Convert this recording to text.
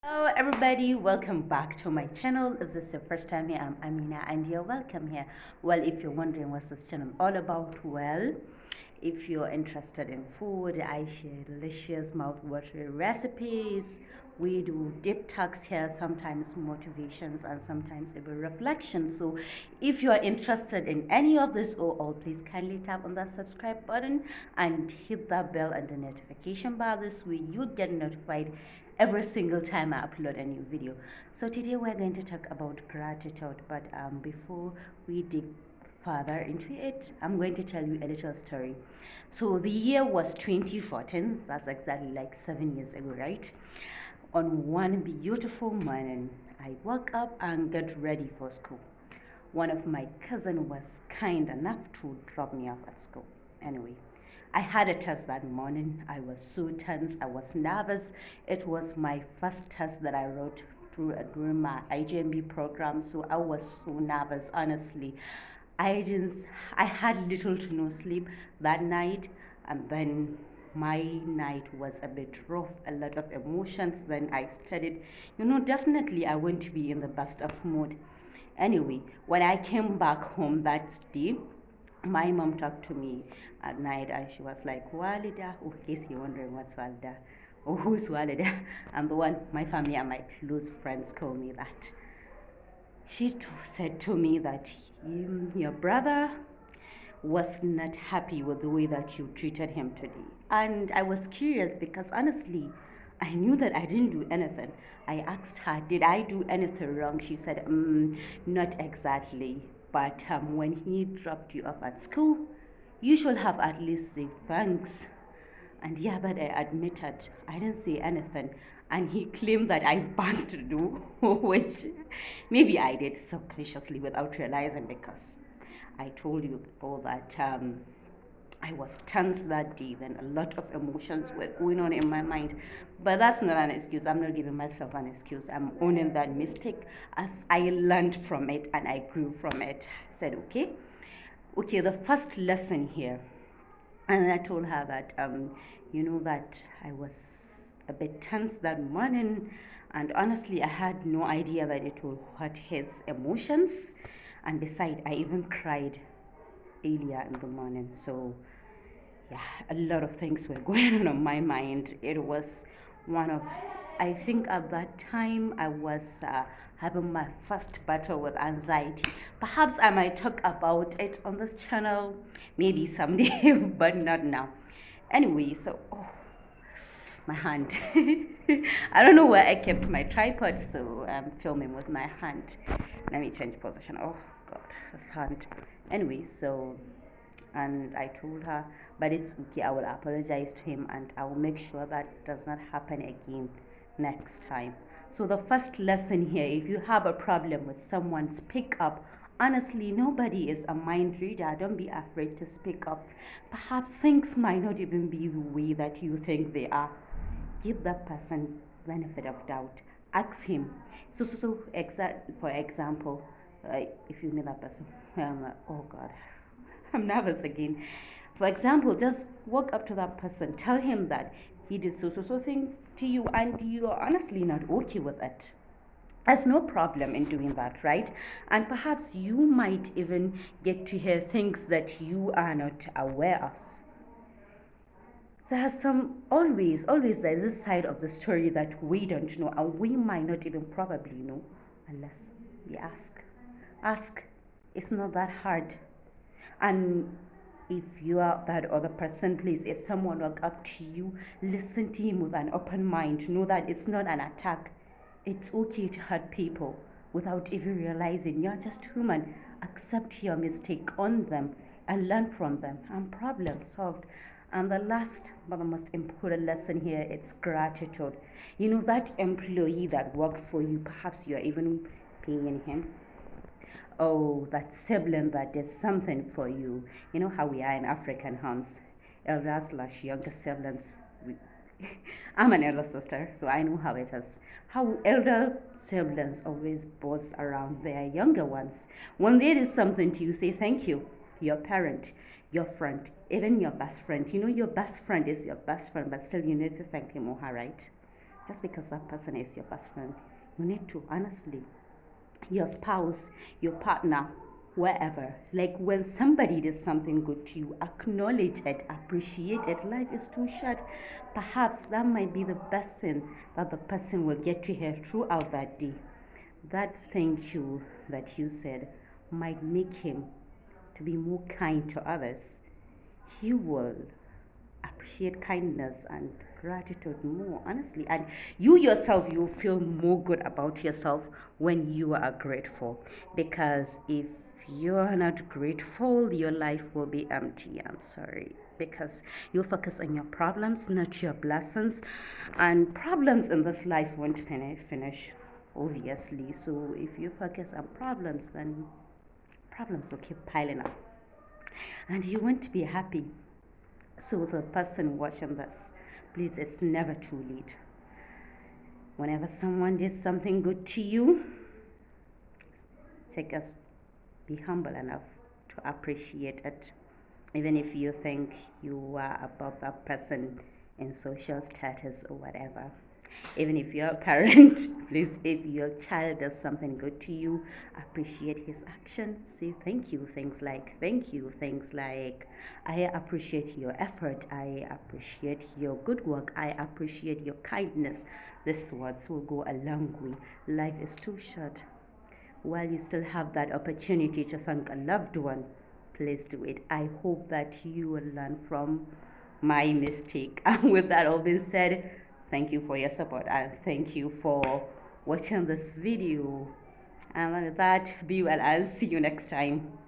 Hello everybody, welcome back to my channel. If this is your first time here, I'm Amina and you're welcome here. Well, if you're wondering what's this channel all about, well, if you're interested in food, I share delicious mouth-watering recipes. We do deep talks here, sometimes motivations and sometimes even reflections. So if you're interested in any of this or all, please kindly tap on that subscribe button and hit that bell and the notification bar. This way you get notified every single time I upload a new video. So today we're going to talk about gratitude, but before we dig further into it, I'm going to tell you a little story. So the year was 2014, that's exactly like 7 years ago, right? On one beautiful morning, I woke up and got ready for school. One of my cousins was kind enough to drop me off at school. Anyway, I had a test that morning. I was so tense. I was nervous. It was my first test that I wrote during my IGMB program, so I was so nervous. Honestly, I didn't. I had little to no sleep that night, and then my night was a bit rough. A lot of emotions. Then I studied. Definitely I want to be in the best of mood. Anyway, when I came back home that day, my mom talked to me at night and she was like, Walida, oh, in case you're wondering what's Walida, or who's Walida, I'm the one my family and my close friends call me that. She said to me that your brother was not happy with the way that you treated him today. And I was curious because honestly, I knew that I didn't do anything. I asked her, did I do anything wrong? She said, not exactly. But when he dropped you off at school, you should have at least said thanks. And yeah, that I admitted I didn't say anything. And he claimed that I banned to do, which maybe I did subconsciously without realizing because I told you before that I was tense that day. Then a lot of emotions were going on in my mind. But that's not an excuse. I'm not giving myself an excuse. I'm owning that mistake as I learned from it and I grew from it. I said, okay, the first lesson here. And I told her that, that I was a bit tense that morning. And honestly, I had no idea that it would hurt his emotions. And besides, I even cried earlier in the morning. So yeah, a lot of things were going on in my mind. It was one of, I think at that time I was having my first battle with anxiety. Perhaps I might talk about it on this channel, maybe someday, but not now. Anyway, so, my hand. I don't know where I kept my tripod, so I'm filming with my hand. Let me change position. Oh, God, this hand. Anyway, so and I told her, but it's okay, I will apologize to him and I will make sure that does not happen again next time. So the first lesson here, if you have a problem with someone, speak up. Honestly, nobody is a mind reader. Don't be afraid to speak up. Perhaps things might not even be the way that you think they are. Give that person benefit of doubt. Ask him. For example, if you meet that person, oh God, I'm nervous again. For example, just walk up to that person, tell him that he did so thing to you, and you are honestly not okay with it. There's no problem in doing that, right? And perhaps you might even get to hear things that you are not aware of. There's always there's this side of the story that we don't know, and we might not even probably know unless we ask. Ask. It's not that hard. And if you are that other person, please, if someone walk up to you, listen to him with an open mind. Know that it's not an attack. It's okay to hurt people without even realizing you're just human. Accept your mistake, on them, and learn from them, and problem solved. And the last but the most important lesson here, it's gratitude. That employee that worked for you, perhaps you are even paying him. Oh, that sibling that did something for you. You know how we are in African homes, elder slash younger siblings. I'm an elder sister, so I know how it is. How elder siblings always boss around their younger ones. When they did something to you, say thank you. Your parent, your friend, even your best friend. Your best friend is your best friend, but still you need to thank him or her, right? just because that person is your best friend. You need to honestly, your spouse, your partner, wherever, like when somebody does something good to you, acknowledge it, appreciate it. Life is too short. Perhaps that might be the best thing that the person will get to hear throughout that day. That thank you that you said might make him to be more kind to others. He will appreciate kindness and gratitude more, honestly. And you yourself, you feel more good about yourself when you are grateful. Because if you're not grateful, your life will be empty. I'm sorry. Because you focus on your problems, not your blessings. And problems in this life won't finish, obviously. So if you focus on problems, then problems will keep piling up. And you won't be happy. So, the person watching this, please, it's never too late. Whenever someone did something good to you, take us, be humble enough to appreciate it. Even if you think you are above that person in social status or whatever. Even if you're a parent, please, if your child does something good to you, appreciate his action. Say thank you. Things like thank you. Things like I appreciate your effort. I appreciate your good work. I appreciate your kindness. These words will go a long way. Life is too short. While you still have that opportunity to thank a loved one, please do it. I hope that you will learn from my mistake. And with that all being said, thank you for your support and thank you for watching this video. And with that, be well and see you next time.